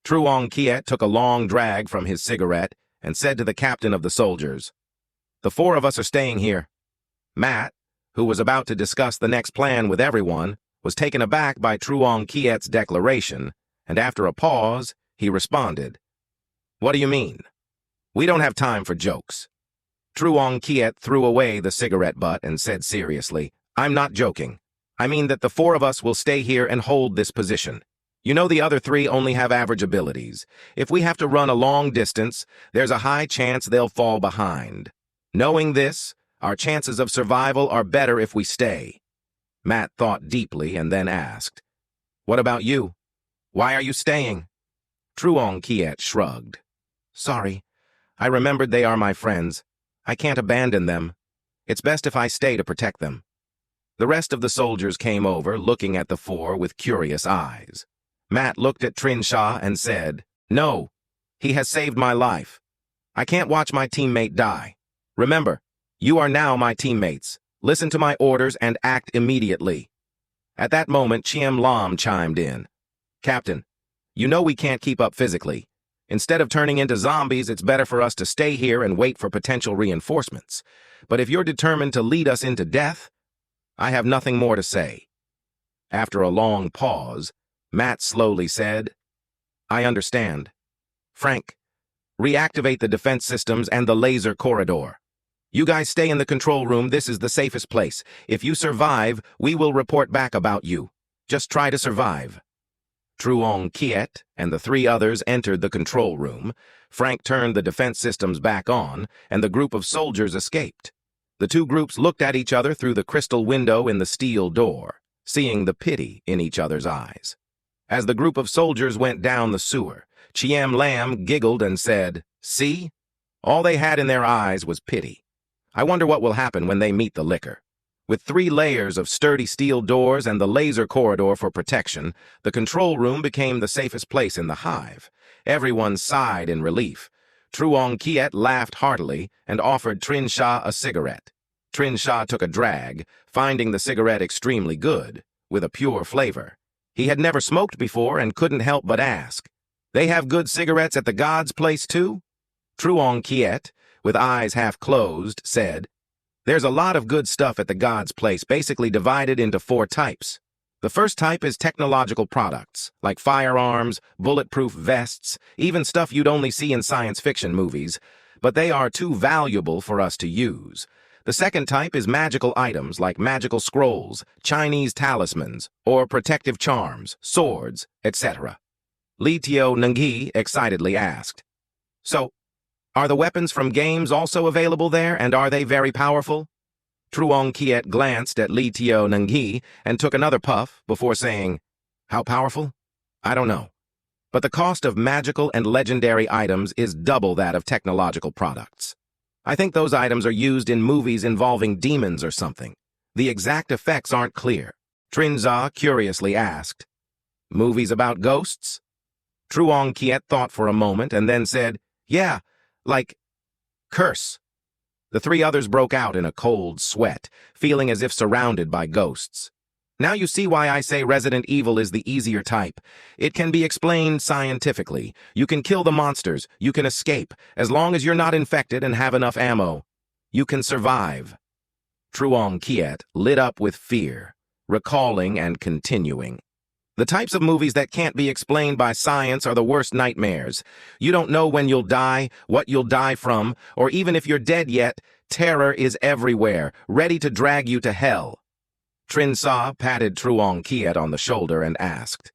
Truong Kiet took a long drag from his cigarette and said to the captain of the soldiers, "The four of us are staying here." Matt, who was about to discuss the next plan with everyone, was taken aback by Truong Kiet's declaration, and after a pause, he responded, "What do you mean? We don't have time for jokes." Truong Kiet threw away the cigarette butt and said seriously, "I'm not joking. I mean that the four of us will stay here and hold this position. You know the other three only have average abilities. If we have to run a long distance, there's a high chance they'll fall behind. Knowing this, our chances of survival are better if we stay." Matt thought deeply and then asked, "What about you? Why are you staying?" Truong Kiet shrugged. "Sorry, I remembered they are my friends. I can't abandon them. It's best if I stay to protect them." The rest of the soldiers came over, looking at the four with curious eyes. Matt looked at Trinshaw and said, "No, he has saved my life. I can't watch my teammate die. Remember, you are now my teammates. Listen to my orders and act immediately." At that moment, Chiem Lam chimed in. "Captain, you know we can't keep up physically. Instead of turning into zombies, it's better for us to stay here and wait for potential reinforcements. But if you're determined to lead us into death, I have nothing more to say." After a long pause, Matt slowly said, "I understand. Frank, reactivate the defense systems and the laser corridor. You guys stay in the control room. This is the safest place. If you survive, we will report back about you. Just try to survive." Truong Kiet and the three others entered the control room. Frank turned the defense systems back on, and the group of soldiers escaped. The two groups looked at each other through the crystal window in the steel door, seeing the pity in each other's eyes. As the group of soldiers went down the sewer, Chiem Lam giggled and said, "See? All they had in their eyes was pity. I wonder what will happen when they meet the liquor." With 3 layers of sturdy steel doors and the laser corridor for protection, the control room became the safest place in the Hive. Everyone sighed in relief. Truong Kiet laughed heartily and offered Trinshaw a cigarette. Trinshaw took a drag, finding the cigarette extremely good, with a pure flavor. He had never smoked before and couldn't help but ask, "They have good cigarettes at the God's place too?" Truong Kiet, with eyes half closed, said, "There's a lot of good stuff at the God's place, basically divided into 4 types. The first type is technological products, like firearms, bulletproof vests, even stuff you'd only see in science fiction movies, but they are too valuable for us to use. The second type is magical items like magical scrolls, Chinese talismans, or protective charms, swords, etc." Li Tio Nungi excitedly asked, "So, are the weapons from games also available there, and are they very powerful?" Truong Kiet glanced at Li Tio Nungi and took another puff before saying, "How powerful? I don't know. But the cost of magical and legendary items is double that of technological products. I think those items are used in movies involving demons or something. The exact effects aren't clear." Trinza curiously asked, "Movies about ghosts?" Truong Kiet thought for a moment and then said, "Yeah, like Curse." The 3 others broke out in a cold sweat, feeling as if surrounded by ghosts. "Now you see why I say Resident Evil is the easier type. It can be explained scientifically. You can kill the monsters, you can escape, as long as you're not infected and have enough ammo. You can survive." Truong Kiet lit up with fear, recalling and continuing. "The types of movies that can't be explained by science are the worst nightmares. You don't know when you'll die, what you'll die from, or even if you're dead yet, terror is everywhere, ready to drag you to hell." Trinsa patted Truong Kiet on the shoulder and asked,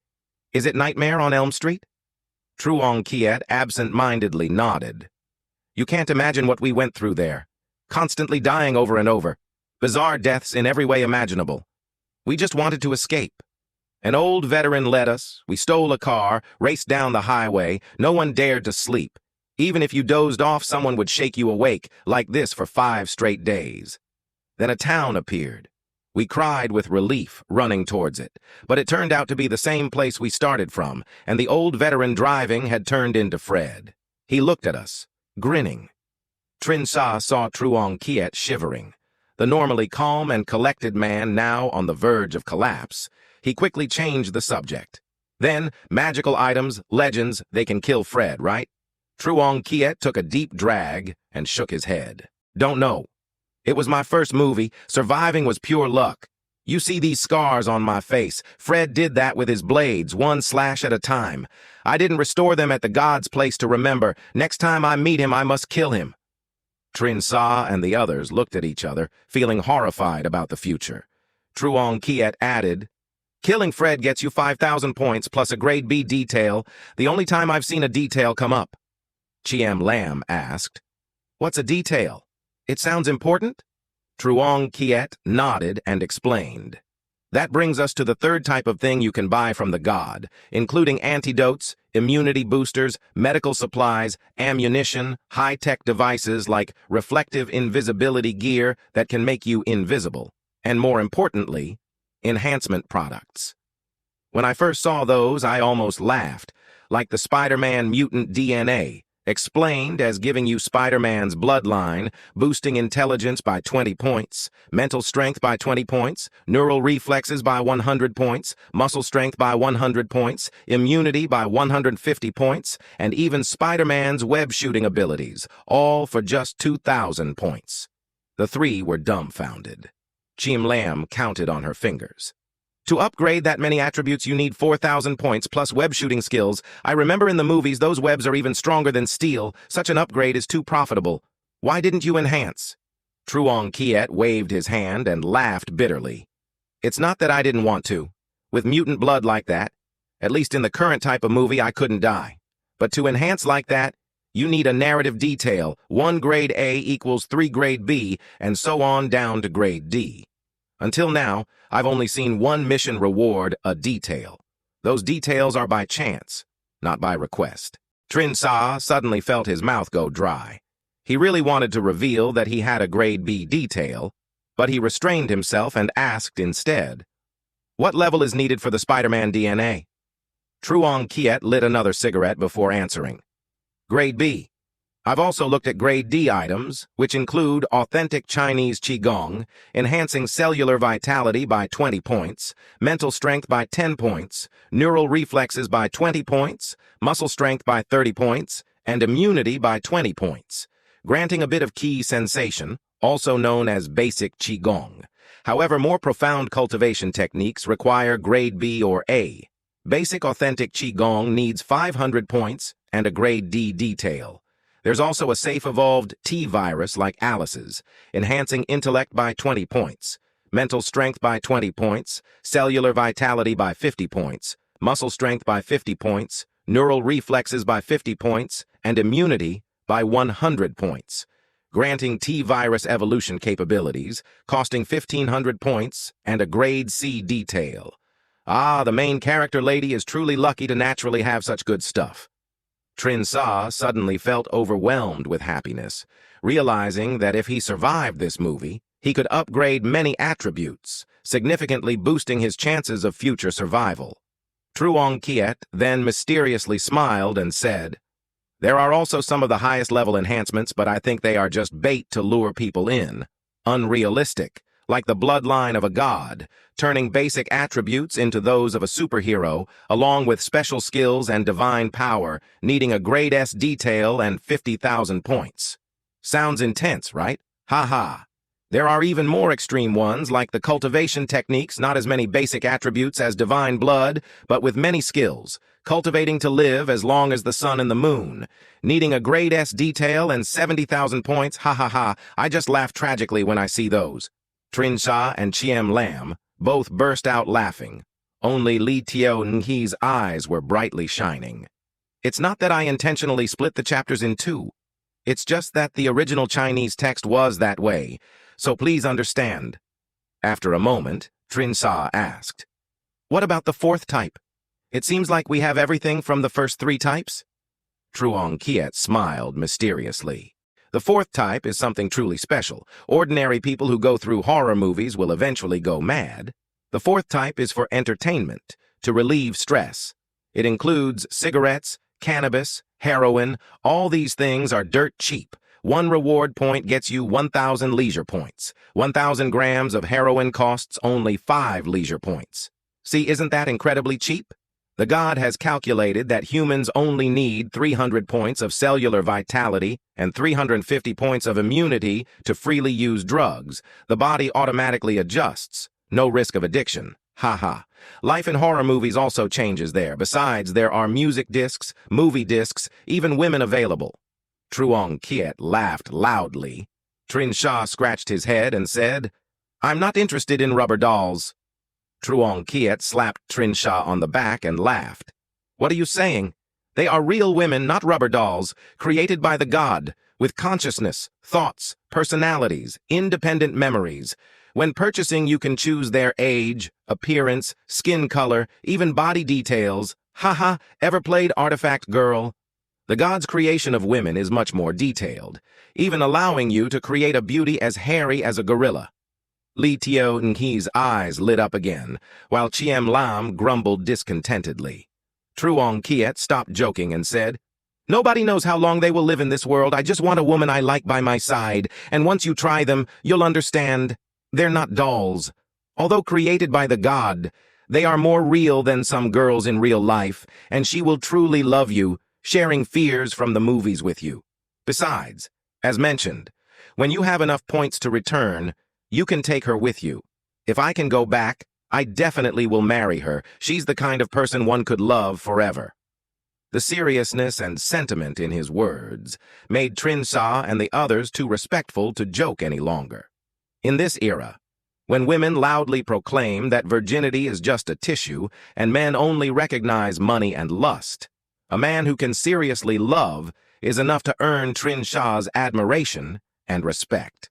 "Is it Nightmare on Elm Street?" Truong Kiet absent-mindedly nodded. "You can't imagine what we went through there. Constantly dying over and over. Bizarre deaths in every way imaginable. We just wanted to escape. An old veteran led us, we stole a car, raced down the highway, no one dared to sleep. Even if you dozed off, someone would shake you awake, like this for 5 straight days. Then a town appeared. We cried with relief, running towards it, but it turned out to be the same place we started from, and the old veteran driving had turned into Fred. He looked at us, grinning. Trinsa saw Truong Kiet shivering. The normally calm and collected man now on the verge of collapse. He quickly changed the subject. Then, magical items, legends, they can kill Fred, right? Truong Kiet took a deep drag and shook his head. Don't know. It was my first movie. Surviving was pure luck. You see these scars on my face. Fred did that with his blades, one slash at a time. I didn't restore them at the God's place to remember. Next time I meet him, I must kill him. Trin Sa and the others looked at each other, feeling horrified about the future. Truong Kiet added, "Killing Fred gets you 5,000 points plus a grade B detail, the only time I've seen a detail come up." Chiam Lam asked, "What's a detail? It sounds important?" Truong Kiet nodded and explained. "That brings us to the third type of thing you can buy from the god, including antidotes, immunity boosters, medical supplies, ammunition, high-tech devices like reflective invisibility gear that can make you invisible, and more importantly, enhancement products. When I first saw those, I almost laughed, like the Spider-Man mutant DNA, explained as giving you Spider-Man's bloodline, boosting intelligence by 20 points, mental strength by 20 points, neural reflexes by 100 points, muscle strength by 100 points, immunity by 150 points, and even Spider-Man's web-shooting abilities, all for just 2,000 points. The three were dumbfounded. Chiam Lam counted on her fingers. To upgrade that many attributes, you need 4,000 points plus web shooting skills. I remember in the movies those webs are even stronger than steel. Such an upgrade is too profitable. Why didn't you enhance? Truong Kiet waved his hand and laughed bitterly. It's not that I didn't want to. With mutant blood like that, at least in the current type of movie, I couldn't die. But to enhance like that, you need a narrative detail. 1 grade A equals 3 grade B, and so on down to grade D. Until now, I've only seen one mission reward a detail. Those details are by chance, not by request. Trin Sa suddenly felt his mouth go dry. He really wanted to reveal that he had a grade B detail, but he restrained himself and asked instead, "What level is needed for the Spider-Man DNA?" Truong Kiet lit another cigarette before answering. "Grade B. I've also looked at grade D items, which include authentic Chinese Qigong, enhancing cellular vitality by 20 points, mental strength by 10 points, neural reflexes by 20 points, muscle strength by 30 points, and immunity by 20 points, granting a bit of Qi sensation, also known as basic Qigong. However, more profound cultivation techniques require grade B or A. Basic authentic Qigong needs 500 points and a grade D detail. There's also a safe-evolved T-virus like Alice's, enhancing intellect by 20 points, mental strength by 20 points, cellular vitality by 50 points, muscle strength by 50 points, neural reflexes by 50 points, and immunity by 100 points, granting T-virus evolution capabilities, costing 1,500 points and a grade C detail. Ah, the main character lady is truly lucky to naturally have such good stuff." Trin Sa suddenly felt overwhelmed with happiness, realizing that if he survived this movie, he could upgrade many attributes, significantly boosting his chances of future survival. Truong Kiet then mysteriously smiled and said, "There are also some of the highest level enhancements, but I think they are just bait to lure people in. Unrealistic, like the bloodline of a god, turning basic attributes into those of a superhero, along with special skills and divine power, needing a grade S detail and 50,000 points. Sounds intense, right? Ha. There are even more extreme ones, like the cultivation techniques, not as many basic attributes as divine blood, but with many skills, cultivating to live as long as the sun and the moon, needing a grade S detail and 70,000 points. Ha. I just laugh tragically when I see those." Trin Sa and Chiam Lam both burst out laughing. Only Li Teo Nghi's eyes were brightly shining. "It's not that I intentionally split the chapters in two. It's just that the original Chinese text was that way, so please understand." After a moment, Trin Sa asked, "What about the fourth type? It seems like we have everything from the first 3 types?" Truong Kiet smiled mysteriously. "The fourth type is something truly special. Ordinary people who go through horror movies will eventually go mad. The fourth type is for entertainment, to relieve stress. It includes cigarettes, cannabis, heroin. All these things are dirt cheap. 1 reward point gets you 1,000 leisure points. 1,000 grams of heroin costs only 5 leisure points. See, isn't that incredibly cheap? The god has calculated that humans only need 300 points of cellular vitality and 350 points of immunity to freely use drugs. The body automatically adjusts. No risk of addiction. Haha. Life in horror movies also changes there. Besides, there are music discs, movie discs, even women available. Truong Kiet laughed loudly. Trin Sha scratched his head and said, "I'm not interested in rubber dolls." Truong Kiet slapped Trin Sha on the back and laughed. "What are you saying? They are real women, not rubber dolls, created by the god, with consciousness, thoughts, personalities, independent memories. When purchasing, you can choose their age, appearance, skin color, even body details. Haha, ever played Artifact Girl? The god's creation of women is much more detailed, even allowing you to create a beauty as hairy as a gorilla." Li Tiao-Nki's eyes lit up again, while Chiem Lam grumbled discontentedly. Truong Kiet stopped joking and said, "Nobody knows how long they will live in this world. I just want a woman I like by my side, and once you try them, you'll understand. They're not dolls. Although created by the god, they are more real than some girls in real life, and she will truly love you, sharing fears from the movies with you. Besides, as mentioned, when you have enough points to return, you can take her with you. If I can go back, I definitely will marry her. She's the kind of person one could love forever." The seriousness and sentiment in his words made Trin Sha and the others too respectful to joke any longer. In this era, when women loudly proclaim that virginity is just a tissue and men only recognize money and lust, a man who can seriously love is enough to earn Trin Sha's admiration and respect.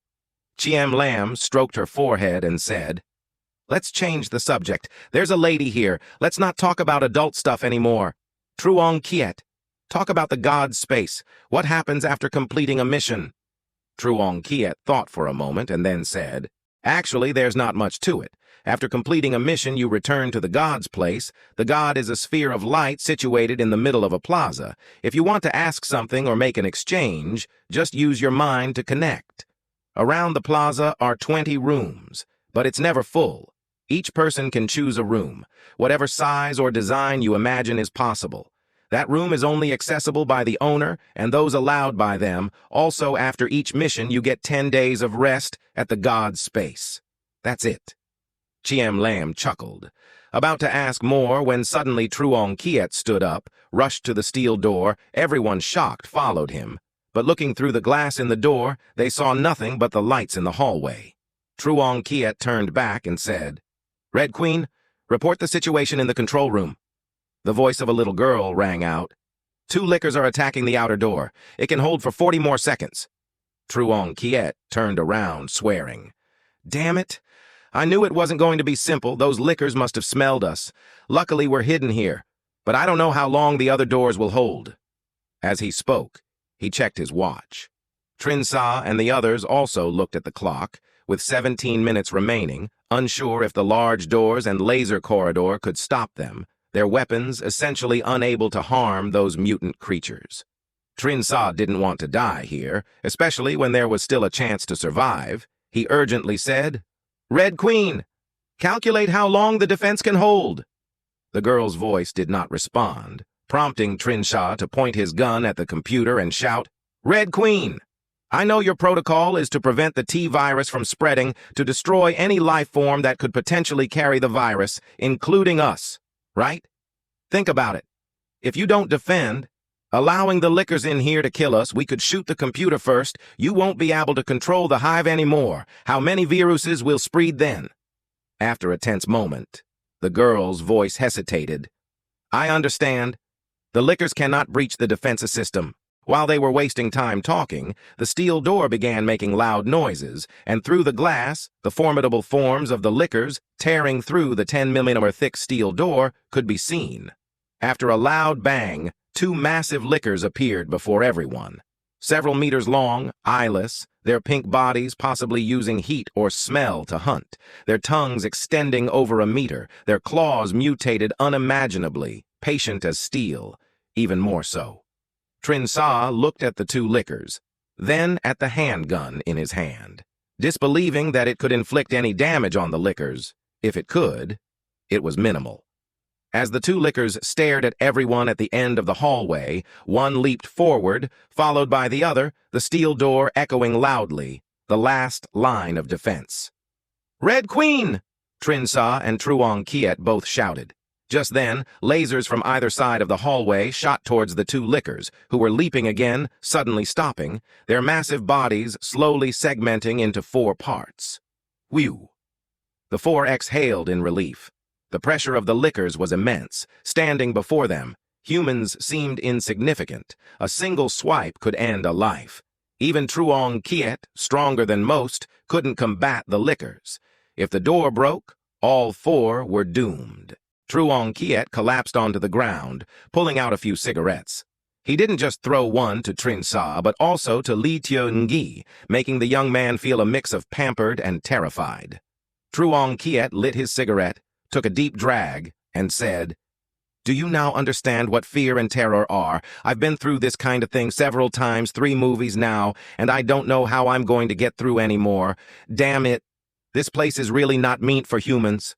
Chiem Lam stroked her forehead and said, "Let's change the subject. There's a lady here. Let's not talk about adult stuff anymore. Truong Kiet, talk about the god's space. What happens after completing a mission?" Truong Kiet thought for a moment and then said, "Actually, there's not much to it. After completing a mission, you return to the god's place. The god is a sphere of light situated in the middle of a plaza. If you want to ask something or make an exchange, just use your mind to connect. Around the plaza are 20 rooms, but it's never full. Each person can choose a room. Whatever size or design you imagine is possible. That room is only accessible by the owner and those allowed by them. Also, after each mission, you get 10 days of rest at the god's space. That's it." Chiem Lam chuckled, about to ask more when suddenly Truong Kiet stood up, rushed to the steel door. Everyone shocked followed him, but looking through the glass in the door, they saw nothing but the lights in the hallway. Truong Kiet turned back and said, "Red Queen, report the situation in the control room." The voice of a little girl rang out. "2 lickers are attacking the outer door. It can hold for 40 more seconds." Truong Kiet turned around, swearing. "Damn it! I knew it wasn't going to be simple. Those lickers must have smelled us. Luckily, we're hidden here, but I don't know how long the other doors will hold." As he spoke, he checked his watch. Trin Sha and the others also looked at the clock, with 17 minutes remaining, unsure if the large doors and laser corridor could stop them, their weapons essentially unable to harm those mutant creatures. Trin Sha didn't want to die here, especially when there was still a chance to survive. He urgently said, "Red Queen, calculate how long the defense can hold." The girl's voice did not respond, prompting Trin Sha to point his gun at the computer and shout, "Red Queen, I know your protocol is to prevent the T-virus from spreading, to destroy any life form that could potentially carry the virus, including us, right? Think about it. If you don't defend, allowing the lickers in here to kill us, we could shoot the computer first. You won't be able to control the Hive anymore. How many viruses will spread then?" After a tense moment, the girl's voice hesitated. "I understand. The lickers cannot breach the defensive system." While they were wasting time talking, the steel door began making loud noises, and through the glass, the formidable forms of the lickers, tearing through the 10mm thick steel door, could be seen. After a loud bang, 2 massive lickers appeared before everyone. Several meters long, eyeless, their pink bodies possibly using heat or smell to hunt, their tongues extending over a meter, their claws mutated unimaginably, patient as steel, even more so. Trin Sha looked at the 2 lickers, then at the handgun in his hand. Disbelieving that it could inflict any damage on the lickers, if it could, it was minimal. As the two lickers stared at everyone at the end of the hallway, one leaped forward, followed by the other, the steel door echoing loudly, the last line of defense. "Red Queen!" Trinsa and Truong Kiet both shouted. Just then, lasers from either side of the hallway shot towards the two lickers, who were leaping again, suddenly stopping, their massive bodies slowly segmenting into 4 parts. Whew! The 4 exhaled in relief. The pressure of the lickers was immense. Standing before them, humans seemed insignificant. A single swipe could end a life. Even Truong Kiet, stronger than most, couldn't combat the lickers. If the door broke, all 4 were doomed. Truong Kiet collapsed onto the ground, pulling out a few cigarettes. He didn't just throw one to Trinsa, but also to Li Tiangi, making the young man feel a mix of pampered and terrified. Truong Kiet lit his cigarette, took a deep drag, and said, "Do you now understand what fear and terror are? I've been through this kind of thing several times, 3 movies now, and I don't know how I'm going to get through anymore. Damn it. This place is really not meant for humans."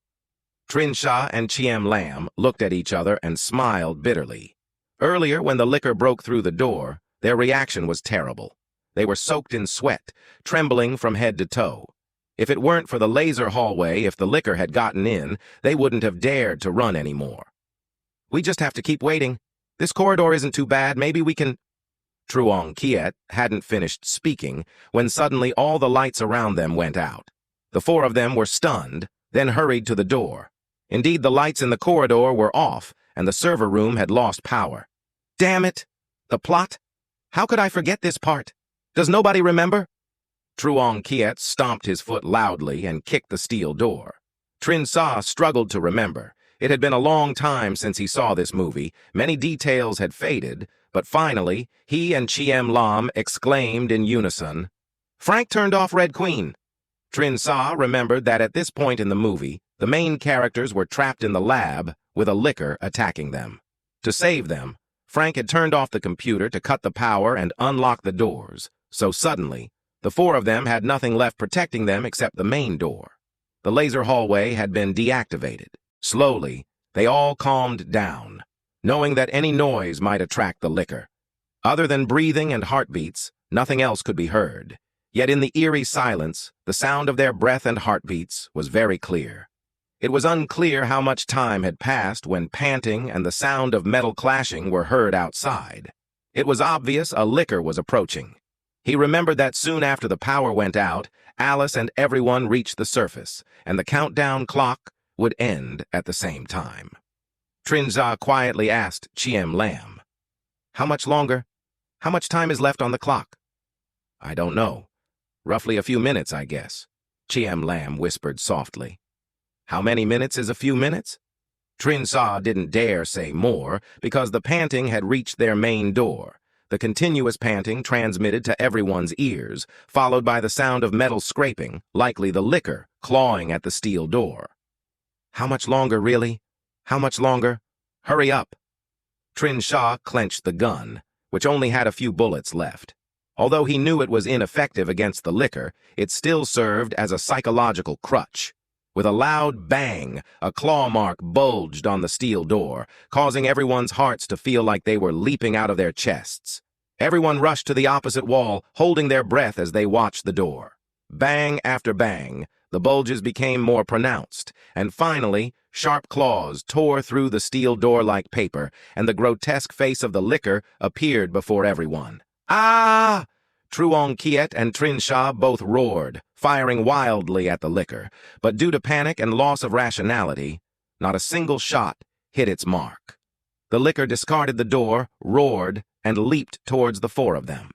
Trinsha and Chiem Lam looked at each other and smiled bitterly. Earlier, when the licker broke through the door, their reaction was terrible. They were soaked in sweat, trembling from head to toe. If it weren't for the laser hallway, if the licker had gotten in, they wouldn't have dared to run anymore. "We just have to keep waiting. This corridor isn't too bad. Maybe we can—" Truong Kiet hadn't finished speaking when suddenly all the lights around them went out. The 4 of them were stunned, then hurried to the door. Indeed, the lights in the corridor were off, and the server room had lost power. Damn it! The plot? How could I forget this part? Does nobody remember? Truong Kiet stomped his foot loudly and kicked the steel door. Trinsa struggled to remember. It had been a long time since he saw this movie. Many details had faded, but finally, he and Chiem Lam exclaimed in unison, "Frank turned off Red Queen." Trinsa remembered that at this point in the movie, the main characters were trapped in the lab with a licker attacking them. To save them, Frank had turned off the computer to cut the power and unlock the doors, so suddenly, the 4 of them had nothing left protecting them except the main door. The laser hallway had been deactivated. Slowly, they all calmed down, knowing that any noise might attract the licker. Other than breathing and heartbeats, nothing else could be heard. Yet in the eerie silence, the sound of their breath and heartbeats was very clear. It was unclear how much time had passed when panting and the sound of metal clashing were heard outside. It was obvious a licker was approaching. He remembered that soon after the power went out, Alice and everyone reached the surface, and the countdown clock would end at the same time. Trinsa quietly asked Chiem Lam, "How much longer? How much time is left on the clock?" "I don't know. Roughly a few minutes, I guess," Chiem Lam whispered softly. "How many minutes is a few minutes?" Trinsa didn't dare say more because the panting had reached their main door. The continuous panting transmitted to everyone's ears, followed by the sound of metal scraping, likely the licker clawing at the steel door. "How much longer, really? How much longer? Hurry up!" Trinsa clenched the gun, which only had a few bullets left. Although he knew it was ineffective against the licker, it still served as a psychological crutch. With a loud bang, a claw mark bulged on the steel door, causing everyone's hearts to feel like they were leaping out of their chests. Everyone rushed to the opposite wall, holding their breath as they watched the door. Bang after bang, the bulges became more pronounced, and finally, sharp claws tore through the steel door like paper, and the grotesque face of the licker appeared before everyone. "Ah!" Truong Kiet and Trinsa both roared, firing wildly at the licker, but due to panic and loss of rationality, not a single shot hit its mark. The licker discarded the door, roared, and leaped towards the 4 of them.